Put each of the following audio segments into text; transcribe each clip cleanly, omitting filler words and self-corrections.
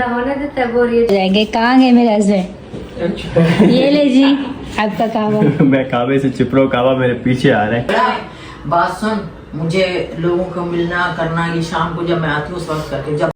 होने देता है बोर ये जाएंगे। कहाँ गए मेरे हस्बैंड? ये ले जी आपका कावा। मैं कावे से चिपरो, कावा मेरे पीछे आ रहा है। बात सुन, मुझे लोगों को मिलना करना ये शाम को जब मैं आती हूँ उस वक्त करके। जब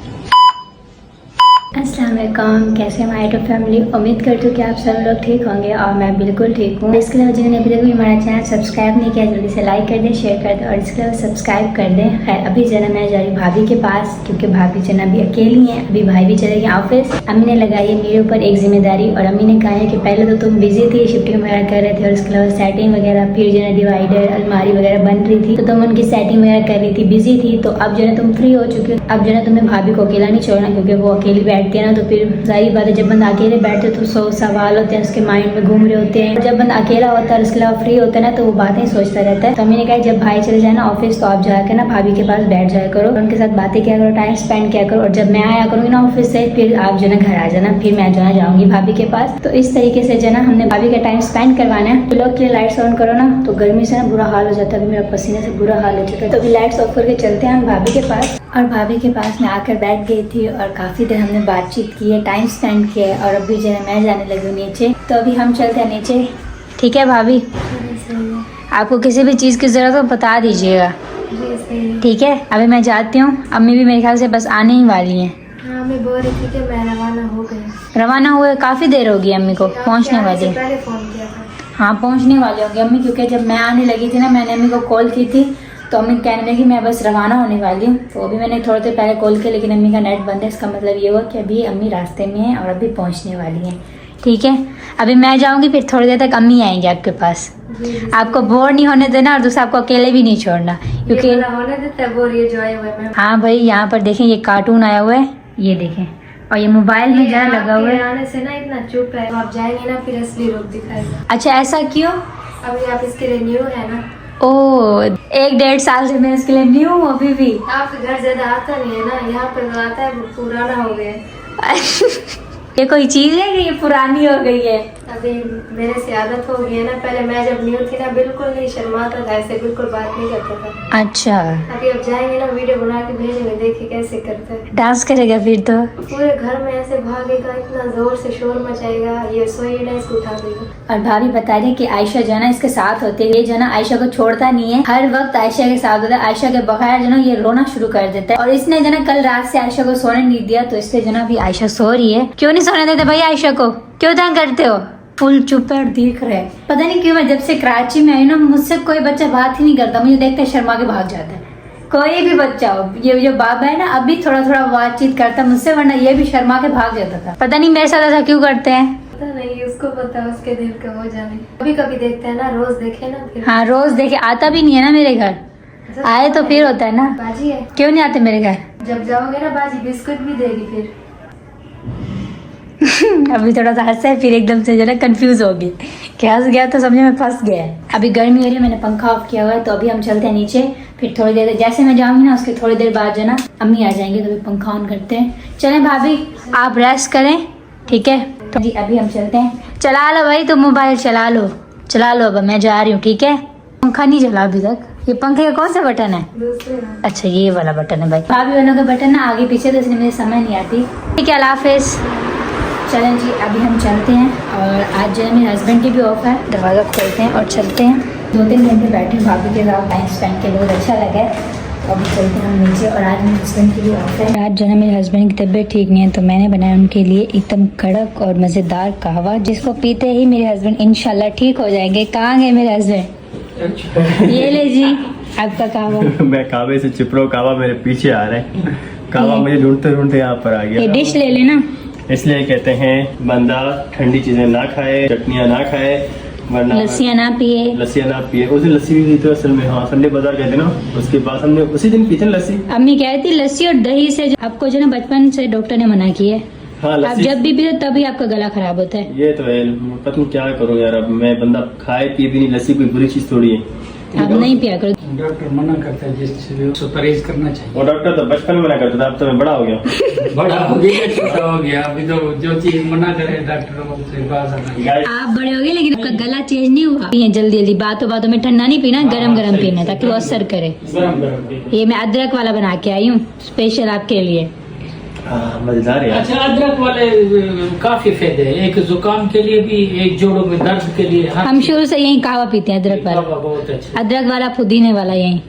अस्सलाम वालेकुम, कैसे हैं हमारी फैमिली। उम्मीद करती हूँ कि आप सब लोग ठीक होंगे और मैं बिल्कुल ठीक हूँ। इसके अलावा जिन्होंने अभी तक भी हमारा चैनल सब्सक्राइब नहीं किया जल्दी से लाइक कर दें, शेयर कर दें और इसके अलावा सब्सक्राइब कर दें। खैर अभी जना मैं जा रही भाभी के पास, क्योंकि भाभी जना अभी अकेली हैं। अभी भाई भी चले गए ऑफिस। अम्मी ने लगाई है मेरे ऊपर एक जिम्मेदारी और अम्मी ने कहा है कि पहले तो तुम बिजी थी, शिफ्टिंग वगैरह कर रहे थे और इसके अलावा सेटिंग वगैरह, फिर जो है डिवाइडर अलमारी वगैरह बन रही थी तो तुम उनकी सेटिंग वगैरह कर रही थी, बिजी थी। तो अब जो है तुम फ्री हो चुकी हो, अब जो है तुम्हें भाभी को अकेला नहीं छोड़ना, क्योंकि वो अकेली बैठती है ना, तो फिर जाहिर बात है जब बंदा अकेले बैठते तो 100 सवाल होते हैं उसके माइंड में घूम रहे होते हैं। जब बंदा अकेला होता है उसके अलावा फ्री होता है ना, तो वो बातें सोचता रहता है। तो मैंने कहा जब भाई चले जाए ना ऑफिस तो आप जाकर ना भाभी के पास बैठ जाया करो, उनके साथ बातें किया करो, टाइम स्पेंड किया करो। और जब मैं आया करूँगी ना ऑफिस से फिर आप जो है घर आ जाना, फिर मैं जो है जाऊँगी भाभी के पास। तो इस तरीके से जो ना हमने भाभी का टाइम स्पेंड करवाना है। तो लोग के लिए लाइट्स ऑन करो ना, तो गर्मी से ना बुरा हाल हो जाता है। अभी मेरा पसीने से बुरा हाल हो चुका है। तो अभी लाइट्स ऑफ करके चलते हैं हम भाभी के पास। और भाभी के पास मैं आकर बैठ गई थी और काफ़ी देर हमने बातचीत की है, टाइम स्पेंड किया है। और अभी जो है मैं जाने लगी हूँ नीचे। तो अभी हम चलते हैं नीचे, ठीक है भाभी? आपको किसी भी चीज़ की ज़रूरत हो बता दीजिएगा, ठीक है? अभी मैं जाती हूँ, अम्मी भी मेरे ख्याल से बस आने ही वाली हैं। हाँ मैं बोल रही थी कि मैं रवाना हो गई। रवाना हुए काफ़ी देर होगी अम्मी को, पहुँचने वाली। पहले फोन किया था। हाँ पहुँचने वाली होगी अम्मी, क्योंकि जब मैं आने लगी थी ना मैंने अम्मी को कॉल की थी तो अम्मी कहने लगी मैं बस रवाना होने वाली हूँ। तो अभी मैंने थोड़ी देर पहले कॉल किया लेकिन अम्मी का नेट बंद है। इसका मतलब ये हुआ कि अभी अम्मी रास्ते में है और अभी पहुँचने वाली हैं, ठीक है? अभी मैं जाऊँगी फिर थोड़ी देर तक अम्मी आएंगे आपके पास। आपको बोर नहीं होने देना और दूसरा आपको अकेले भी नहीं छोड़ना, क्योंकि होने देता है बोर ये जो आए हुए हैं। हाँ भाई यहाँ पर देखें ये कार्टून आया हुआ है, ये देखें, और ये मोबाइल में जहाँ लगा हुआ है। आने से ना इतना चुप है, आप जाएंगे ना फिर असली रूप दिखाएगा। अच्छा ऐसा क्यों? अभी आप इसके लिए न्यू है ना। ओह 1-1.5 साल से मैं इसके लिए न्यू हूँ अभी भी। आपके घर ज्यादा आता नहीं है ना, यहाँ पर तो आता है, पुराना हो गया। ये कोई चीज है कि ये पुरानी हो गई है? अभी मेरे से आदत हो गई है ना। पहले मैं जब न्यू थी ना बिल्कुल नहीं शर्माता था, ऐसे बिल्कुल बात नहीं करता था। अच्छा अभी अब जाएंगे ना वीडियो बना के भेजेंगे, देखिए कैसे करता है। डांस करेगा फिर तो? पूरे घर में ऐसे भागेगा, इतना जोर से शोर मचाएगा, ये सोई ना इसको उठा देगा। और भाभी बता रही कि आयशा जो है ना इसके साथ होती है, ये जो है ना आयशा को छोड़ता नहीं है, हर वक्त आयशा के साथ होता है। आयशा के बगैर जो ना ये रोना शुरू कर देता है। और इसने जो ना कल रात से आयशा को सोने नहीं दिया, तो इसलिए जो ना अभी आयशा सो रही है। क्यों नहीं सोने देते भाई आयशा को? क्यों तंग करते हो? फुल चुप है और देख रहे हैं। पता नहीं क्यों मैं जब से कराची में आई ना मुझसे कोई बच्चा बात ही नहीं करता, मुझे देखते शर्मा के भाग जाता है। कोई भी बच्चा हो, ये जो बाबा है ना अभी थोड़ा थोड़ा बातचीत करता मुझसे, वरना ये भी शर्मा के भाग जाता था। पता नहीं मेरे साथ ऐसा क्यों करते हैं। पता नहीं उसको पता, उसके दिल का हो जाने। कभी कभी देखते हैं ना, रोज देखे ना फिर। हाँ रोज देखे, आता भी नहीं है ना मेरे घर, आए तो फिर होता है ना। बाजी है, क्यों नहीं आते मेरे घर? जब जाओगे ना बाजी बिस्कुट भी देगी फिर। अभी थोड़ा सा हंसा है फिर एकदम से जो है कंफ्यूज हो गई कि हंस गया तो समझे में फंस गया। अभी गर्मी हो रही है, मैंने पंखा ऑफ किया हुआ है। तो अभी हम चलते हैं नीचे, फिर थोड़ी देर जैसे मैं जाऊंगी ना उसके थोड़ी देर बाद जो ना अम्मी आ जाएंगे, तो अभी पंखा ऑन करते हैं। चलें भाभी आप रेस्ट करें, ठीक है? तो जी अभी हम चलते हैं। चला लो भाई तुम मोबाइल चला लो, चला लो। अब मैं जा रही हूँ, ठीक है? पंखा नहीं चला अभी तक। ये पंखे का कौन सा बटन है? अच्छा ये वाला बटन है भाई। भाभी वालों का बटन ना आगे पीछे, तो इसलिए मुझे समझ नहीं आती। ठीक है अल्लाह हाफिज़। चलें जी अभी हम चलते हैं। और आज जो है मेरे हस्बैंड की भी ऑफ है, दरवाज़ा खोलते हैं और चलते हैं। 2-3 घंटे बैठे भाभी के साथ टाइम स्पेंड के बहुत अच्छा लगा है। तो अभी चलते हैं हम नीचे। और आज मेरे हस्बैंड की भी ऑफ है। आज जो है मेरे हस्बैंड की तबीयत ठीक नहीं है, तो मैंने बनाया उनके लिए एकदम कड़क और मज़ेदार कहवा, जिसको पीते ही मेरे हस्बैंड इंशाल्लाह ठीक हो जाएंगे। कहाँ गए मेरे हस्बैंड? ये ले जी आपका कहवा। मैं कावे से चिपरो, कावा मेरे पीछे आ रहा है। कावा मुझे ढूंढते ढूंढते यहाँ पर आ गया। ये डिश ले लेना। इसलिए कहते हैं बंदा ठंडी चीजें ना खाए, चटनियाँ ना खाए, वरना लस्सियाँ ना पिए। लस्सियाँ ना पिए। उस दिन लस्सी भी पी थी असल में। हाँ संडे बाजार गए थे ना, उसके बाद हमने उसी दिन पी थी लस्सी। अम्मी कह रही थी लस्सी और दही से आपको जो ना बचपन से डॉक्टर ने मना की है। हाँ आप लस्सी जब भी पीते तभी आपका गला खराब होता है। ये तो है, पता नहीं क्या करूँ यार। अब मैं बंदा खाए पिए भी नहीं, लस्सी कोई बुरी चीज थोड़ी है। आप नहीं पिया करो। डॉक्टर मना करता है जिससे उसको परहेज करना चाहिए। वो डॉक्टर तो बचपन में मना करता था, अब तो मैं बड़ा हो गया। बड़ा हो गया, छोटा हो गया, अभी तो जो चीज मना करे डॉक्टर से बात आना। आप बड़े हो गए लेकिन आपका गला चेंज नहीं हुआ। ये जल्दी जल्दी बातों बातों में ठंडा नहीं पीना, गरम गरम पीना ताकि वो असर करे। गरम गरम। ये मैं अदरक वाला बना के आई हूँ स्पेशल आपके लिए। मजेदार है। अच्छा, अदरक वाले काफी फायदे हैं, एक जुकाम के लिए भी, एक जोड़ों में दर्द के लिए। हम शुरू से यही कहवा पीते हैं, अदरक वाला। बहुत अच्छा। अदरक वाला, पुदीने वाला यही।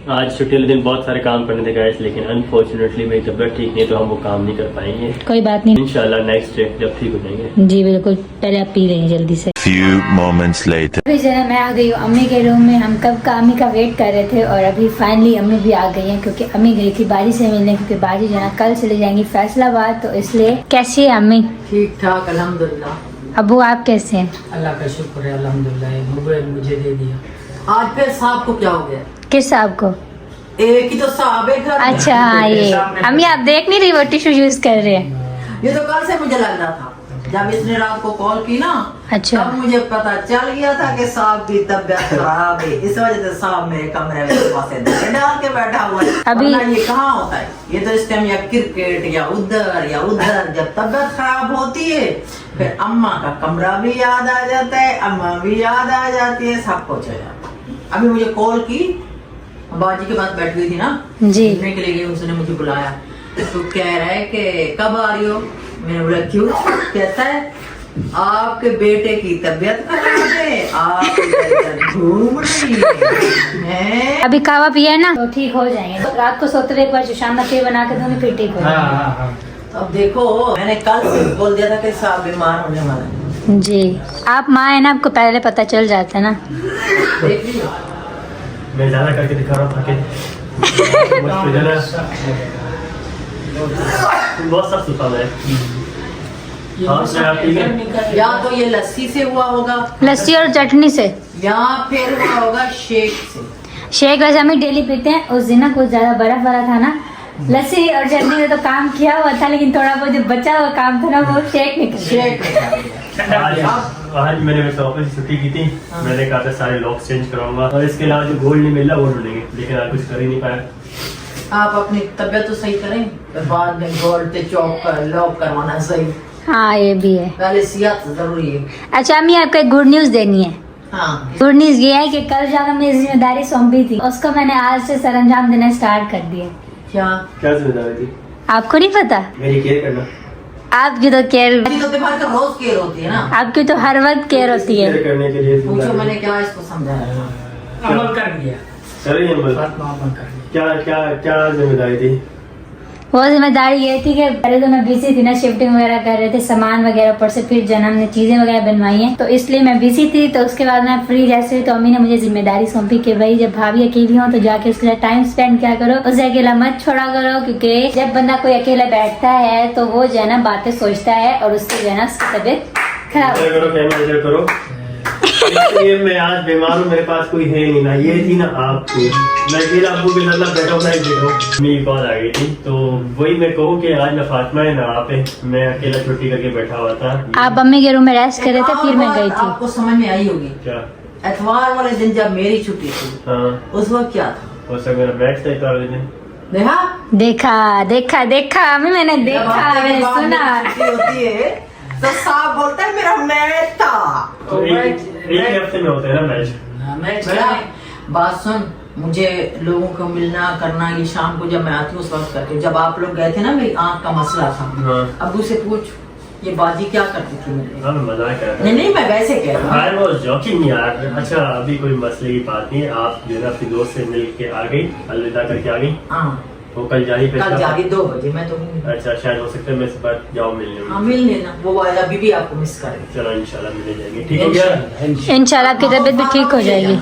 आज छुट्टी वाले दिन बहुत सारे काम करने थे गाइस, लेकिन अनफॉर्चुनेटली मेरी तबीयत ठीक नहीं है तो हम वो काम नहीं कर पाएंगे। कोई बात नहीं, इंशाल्लाह नेक्स्ट डे जब ठीक हो जाएंगे। जी बिल्कुल, पहले आप पी लेंगे जल्दी से। Few moments later. अभी जरा मैं आ गई हूँ अम्मी के रूम में। हम कब का अम्मी का वेट कर रहे थे और अभी फाइनली अम्मी भी आ गई हैं, क्योंकि अम्मी गई थी बाजी से मिलने, क्योंकि बाजी जो है ना कल चली जाएंगी फैसलाबाद, तो इसलिए। कैसी है अम्मी? ठीक ठाक अल्हम्दुलिल्लाह। अबू आप कैसे हैं? अल्लाह का शुक्र है, अल्हम्दुलिल्लाह। मोबाइल मुझे दे दिया। आज फिर साहब को क्या हो गया? किस साहब को? एक ही तो साहब है घर में। अच्छा हाँ, ये अम्मी आप देख नहीं रही, वो टिश्यू यूज कर रहे हैं। ये तो कल से मुझे लग रहा था, जब इसने रात को कॉल की ना, अच्छा। तब मुझे पता चल गया था कि साहब की तबीयत खराब है। इस वजह से साहब मेरे कमरे में पासे डाल के बैठा हुआ है। अभी- वरना ये कहाँ होता है? ये तो इस टाइम या क्रिकेट या उधर या उधर। जब तबीयत खराब होती है फिर अम्मा का कमरा भी याद आ जाता है, अम्मा भी याद आ जाती है, सब कुछ हो जाता है। अभी मुझे कॉल की, बाजी के पास बैठ गई थी ना, जी। मिलने के लिए गई, उसने मुझे बुलाया तो कह रहा है कि कब आ रही हो? मैंने बोला क्यों? कहता है आपके बेटे की तबीयत खराब है, आप इधर घूम रही हैं। अभी कहवा पिया है ना तो ठीक हो जाएंगे। तो रात को सोते एक बार शाम में फिर बना के दूंगी, फिर ठीक हो हाँ जाएंगे। हाँ हाँ। अब देखो, मैंने कल से बोल दिया था कि साहब बीमार होने वाला है। जी, आप माँ है ना, आपको पहले पता चल जाता है ना। देख लियो। मैं ज्यादा करके दिखा रहा था बहुत सब सुखा है। या तो ये लस्सी से हुआ होगा, लस्सी और चटनी से, या फिर हुआ होगा शेक से। शेक वैसे हम डेली पीते हैं। उस दिन ना कुछ ज्यादा बर्फ वाला था ना, लस्सी और चटनी ने तो काम किया हुआ था, लेकिन थोड़ा बहुत जो बचा हुआ काम था ना वो शेक निकल शेक आज मैंने वैसे ऑफिस से छुट्टी की थी। मैंने कहा था सारे लॉक चेंज कराऊंगा और इसके अलावा जो गोल्ड नहीं मिल रहा वो ढूंढेंगे, लेकिन आज कुछ कर ही नहीं पाया। आप अपनी तबीयत तो सही करें, फिर बाद में गोल्ड पे चौक कर लॉक करवाना सही। हाँ ये भी है। पहले सेहत जरूरी है। अच्छा अम्मी, आपको एक गुड न्यूज देनी है। हाँ, गुड न्यूज ये है कि कल जाकर मेरी जिम्मेदारी सौंपी थी, उसको मैंने आज से सरंजाम देना स्टार्ट कर दिया। क्या क्या जिम्मेदारी थी? आपको नहीं पता? मेरी केयर करना। आपकी तो केयर, तो बीमार का रोज केयर होती है ना। आपकी तो हर वक्त केयर होती है। केयर करने के लिए पूछो मैंने क्या इसको समझाया। अमल कर दिया, सर ये बोल आत्मा अमल कर दिया। क्या क्या क्या जिम्मेदारी थी? वो जिम्मेदारी ये थी कि पहले तो मैं बिजी थी ना, शिफ्टिंग वगैरह कर रहे थे, सामान वगैरह, ऊपर से फिर जन्म ने चीजें वगैरह बनवाई हैं, तो इसलिए मैं बिजी थी। तो उसके बाद मैं फ्री जैसे, तो अम्मी ने मुझे जिम्मेदारी सौंपी कि भाई जब भाभी अकेली हो तो जाके उसके साथ टाइम स्पेंड क्या करो, उसे अकेला मत छोड़ा करो, क्योंकि जब बंदा कोई अकेला बैठता है तो वो जो है ना बातें सोचता है और उसकी जो है ना उसकी तबीयत खराब। इधर करो, कैमरा इधर करो। इसलिए मैं आज बीमार हूँ, मेरे पास कोई है नहीं ना, ये थी ना आपको। मैं अकेला अब्बू के साथ बैठा हूँ, मेरी कॉल आ गई थी, तो वही मैं कहूँ कि आज मैं फातिमा है ना, आप मैं अकेला छुट्टी करके बैठा हुआ था। आप अम्मी के रूम में रेस्ट कर रहे थे, फिर मैं गई थी। आपको समझ में आई होगी, क्या? एतवार वाले दिन जब मेरी छुट्टी थी, हाँ, उस वक्त क्या था? हो सकता मेरा बैठ था इतना दिन। देखा देखा देखा देखा अम्मी, मैंने जब देखा, हफ्ते के मैंने बाद सुना। मेरी छुट्टी होती है तो साहब बोलता है मेरा मैच था। तो एक हफ्ते में होता है ना मैच। मैच बड़ा बात सुन, मुझे लोगों को मिलना करना, ये शाम को जब मैं आती हूँ उस वक्त करके, जब आप लोग गए थे ना, मेरी आँख का मसला था। हाँ। अब्बू से पूछ ये बाजी क्या करती थी मेरे लिए? हाँ, मैं मजाक कर रहा था। नहीं नहीं, मैं वैसे कह रहा हूँ। I was joking यार। अच्छा अभी कोई मसले की बात नहीं है, आप जो है ना अपनी दोस्त से मिल के आ गई, अलविदा करके आ गई। हाँ, वो कल जारी पे कल था। जा रही 2 बजे, मैं तो हूँ। अच्छा शायद हो सकता है मैं इस बार जाऊँ मिलने हाँ में। मिल लेना, वो अभी भी आपको मिस करेगी। चलो इंशाल्लाह मिलने जाएंगे। ठीक हो गया? इंशाल्लाह आपकी तबीयत भी ठीक हो जाएगी।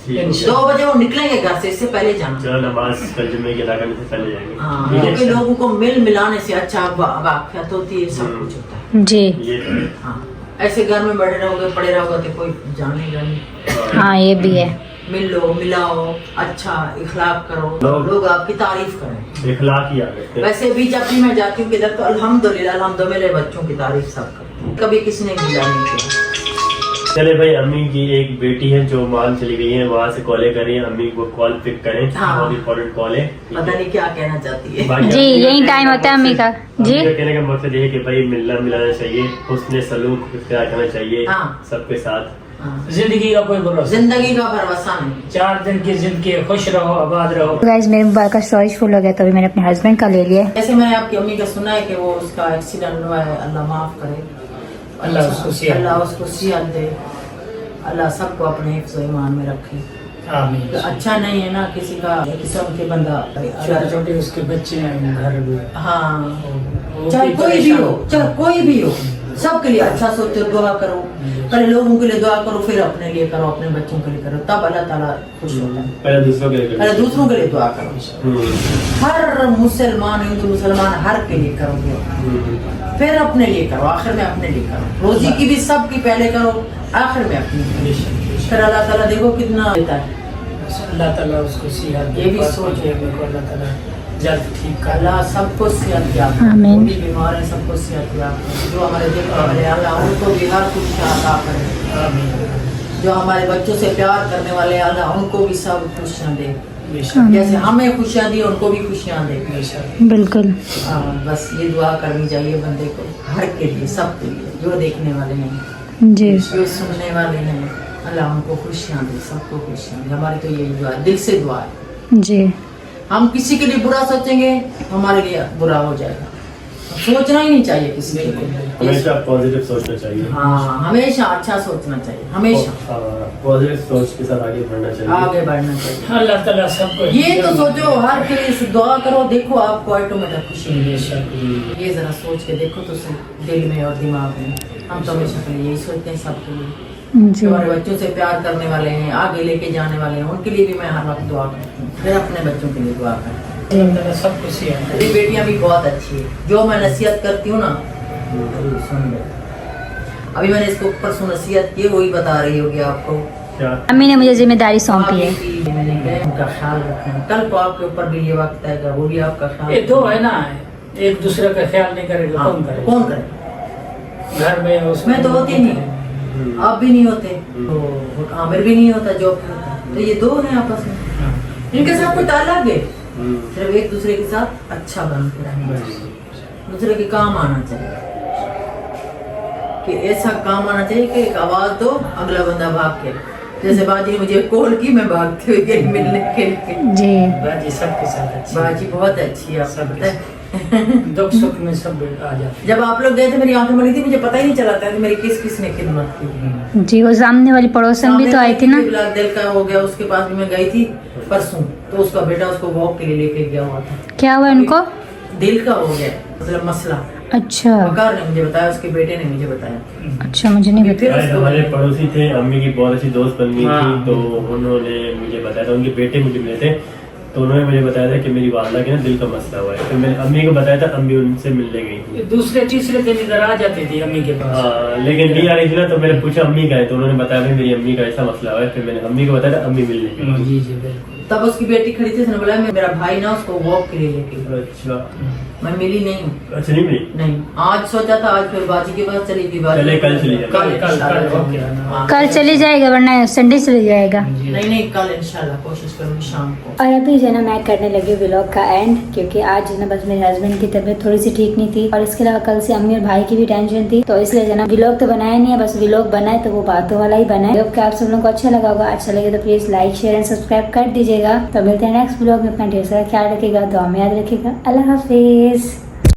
ठीक हो गया। 2 बजे वो निकलेंगे घर से, इससे पहले जाना। चलो नमाज कल जुम्मे की अदा करने से पहले जाएंगे। हाँ, ठीक क्योंकि है? लोगों को मिल मिलाने से अच्छा वाकफियत होती है, सब कुछ होता है। जी ये तो है। हाँ, ऐसे घर में बैठे रहोगे, पड़े रहोगे तो कोई जानेगा नहीं। हाँ ये भी है। मिल लो, मिलाओ, अच्छा इखलाक करो, लोग आपकी तारीफ करें। इखलाक ही आ गए। वैसे भी जब भी मैं जाती हूँ किधर तो अल्हम्दुलिल्लाह मेरे बच्चों की तारीफ सब करते हैं। कभी किसी ने गिला नहीं किया। चले भाई, अम्मी की एक बेटी है जो मान चली गई है, वहाँ से कॉलें करें, अम्मी को कॉल पिक करें। हाँ। बहुत इंपॉर्टेंट कॉल है। पता नहीं क्या कहना चाहती है। बाकी जी, अम्मी का यही टाइम होता है अम्मी का। जी, अम्मी का कहने का मकसद ये है कि भाई मिलना मिलाना चाहिए, हुस्न सलूक इख्तियार करना चाहिए हाँ। सबके साथ। हाँ। जिंदगी का कोई भरोसा, जिंदगी का भरोसा नहीं। 4 दिन की जिंदगी, खुश रहो, आबाद रहो। गाइस मेरे मोबाइल का स्टोरेज फुल हो गया, तो अभी मैंने अपने हस्बैंड का ले लिया। ऐसे मैंने आपकी अम्मी का सुना है कि वो उसका एक्सीडेंट हुआ है, अल्लाह माफ करे, अल्लाह उसको सेहत अल्लाह उसको सेहत दे, अल्लाह सबको अपने हिफ्ज़ ईमान में रखे। आमीन। तो अच्छा नहीं है ना किसी का किस्म के बंदा छोटे छोटे उसके बच्चे हैं घर में। हाँ, वो चाहे भी कोई भी परेशान हो, चाहे कोई भी हो, सबके लिए अच्छा सोचो, दुआ करो। पहले लोगों के लिए दुआ करो, फिर अपने लिए करो, अपने बच्चों के लिए करो, तब अल्लाह ताला खुश होता है। पहले दूसरों के लिए पहले दूसरों के लिए दुआ करो। हम्म, हर मुसलमान, हिंदू मुसलमान हर के लिए करो दुआ, फिर अपने लिए करो, आखिर में अपने लिए करो। रोजी की भी सबकी पहले करो, आखिर में अपनी। फिर अल्लाह ताला देखो कितना देता है। अल्लाह ताला उसको सेहत, ये भी सोच है। अल्लाह ताला जल्द ठीक कर। अल्लाह सबको सेहत दिया, आमीन। जो भी बीमार है सबको सेहत दिया, जो हमारे दिल वाले अल्लाह उनको भी हर कुछ अता करे। आमीन। जो हमारे बच्चों से प्यार करने वाले अल्लाह उनको भी सब खुशियाँ दे, बेशक जैसे हमें खुशियाँ दी उनको भी खुशियाँ दे। बेशक। बिल्कुल। हाँ, बस ये दुआ करनी चाहिए बंदे को, हर के लिए, सब के लिए, जो देखने वाले हैं, जी, जो सुनने वाले हैं, अल्लाह उनको खुशियाँ दे, सबको खुशियाँ दे। हमारी तो यही दुआ है, दिल से दुआ है। जी, हम किसी के लिए बुरा सोचेंगे हमारे लिए बुरा हो जाएगा, सोचना ही नहीं चाहिए किसी के लिए। हमेशा पॉजिटिव सोचना चाहिए। हाँ, हमेशा अच्छा सोचना चाहिए, हमेशा पॉजिटिव सोच के साथ आगे बढ़ना चाहिए। आगे बढ़ना चाहिए। अल्लाह ताला सबको ये तो सोचो, हर के लिए दुआ करो, देखो आपको ऑटोमेटिक खुशी मिलेगी। बेशक। ये जरा सोच के देखो तो सही, दिल में और दिमाग में। हम तो हमेशा के लिए यही सोचते हैं सबके लिए, जी, जो हमारे बच्चों से प्यार करने वाले हैं, आगे लेके जाने वाले हैं, उनके लिए भी मैं हर वक्त दुआ करती हूँ, फिर अपने बच्चों के लिए दुआ करती हूँ। अल्लाह ताला सबको सेहत दे। मेरी बेटियां भी बहुत अच्छी है, जो मैं नसीहत करती हूँ ना वही सुन ले। अभी मैंने इसको परसों नसीहत की, वही बता रही होगी आपको। क्या अम्मी ने मुझे जिम्मेदारी सौंपी है। मैंने कहा उनका ख्याल रखना, कल को आपके ऊपर भी ये वक्त आएगा, वो भी आपका ख्याल ये दो है ना, एक दूसरे का ख्याल नहीं करेगा हाँ, कौन करेगा? कौन करे? घर में उसमें तो होती नहीं, आप भी नहीं होते, तो आमिर भी नहीं होता, जॉब पे होता, तो ये दो हैं आपस में, इनके साथ कोई ताल्लुक है, सिर्फ एक दूसरे के साथ अच्छा बन के रहना चाहिए, दूसरे के काम आना चाहिए, कि ऐसा काम आना चाहिए कि एक आवाज दो अगला बंदा भाग के, जैसे बाजी ने मुझे कॉल की, मैं भागते हुए गई मिलने के लिए। जी, बाजी सबके साथ अच्छी है। बाजी बहुत अच्छी है, आपको पता है। दुख सुख में सब आ जाते जब आप लोग गए थे मेरी आंखें बनी थी, मुझे पता ही नहीं चला था कि मेरी किस किसने खिदमत की। हैं। जी, वो सामने वाली पड़ोसन भी तो आई थी ना। ब्लड दिल का हो गया, उसके पास भी मैं गई थी परसों, तो उसका बेटा उसको वॉक के लिए लेके गया हुआ था। क्या हुआ उनको? दिल का हो गया मतलब मसला, अच्छा, वकार ने मुझे बताया, उसके बेटे ने मुझे बताया। अच्छा, मुझे नहीं फिर बताया। उसको हमारे पड़ोसी थे, अम्मी की बहुत अच्छी दोस्त बन गई हाँ। थी, तो उन्होंने मुझे बताया था, उनके बेटे मुझे मिले थे, तो उन्होंने मुझे बताया था कि मेरी वालदा के ना दिल का मसला हुआ है, तो मैंने अम्मी को बताया था, अम्मी उनसे मिलने गई थी। दूसरे तीसरे दिन इधर आ जाती थी अम्मी के पास। हाँ, लेकिन नहीं आ रही थी ना, तो मैंने पूछा अम्मी का है, तो उन्होंने बताया भाई मेरी अम्मी का ऐसा मसला हुआ है, फिर मैंने अम्मी को बताया था, अम्मी मिलने गई थी। जी जी बिल्कुल। तब उसकी बेटी खड़ी थी, उसने बोला मेरा भाई ना उसको वॉक के लिए लेके गया। अच्छा, मैं मिली नहीं, अच्छा नहीं मिली। नहीं आज सोचा था, आज फिर बाजी के पास चली गई। बाजी चले, कल चली जाए। कल ओके आना। हाँ, कल चली जाएगा, वरना संडे चली जाएगा। नहीं नहीं, कल इंशाल्लाह कोशिश करूंगी शाम को। और अभी जो है ना मैं करने लगी हूँ व्लॉग का एंड, क्योंकि आज जो है ना बस मेरे हस्बैंड की तबीयत थोड़ी सी ठीक नहीं थी, और इसके अलावा कल से अम्मी और भाई की भी टेंशन थी, तो इसलिए जो है ना व्लॉग तो बनाया नहीं है, बस व्लॉग बनाए तो वो बातों वाला ही बनाए। होप कि आप सब लोगों को अच्छा लगा होगा। अच्छा लगे तो please like share and subscribe कर दीजिएगा। तो मिलते हैं नेक्स्ट व्लॉग में, अपना ढेर सारा ख्याल रखिएगा, दुआ में याद रखिएगा। अल्लाह हाफिज।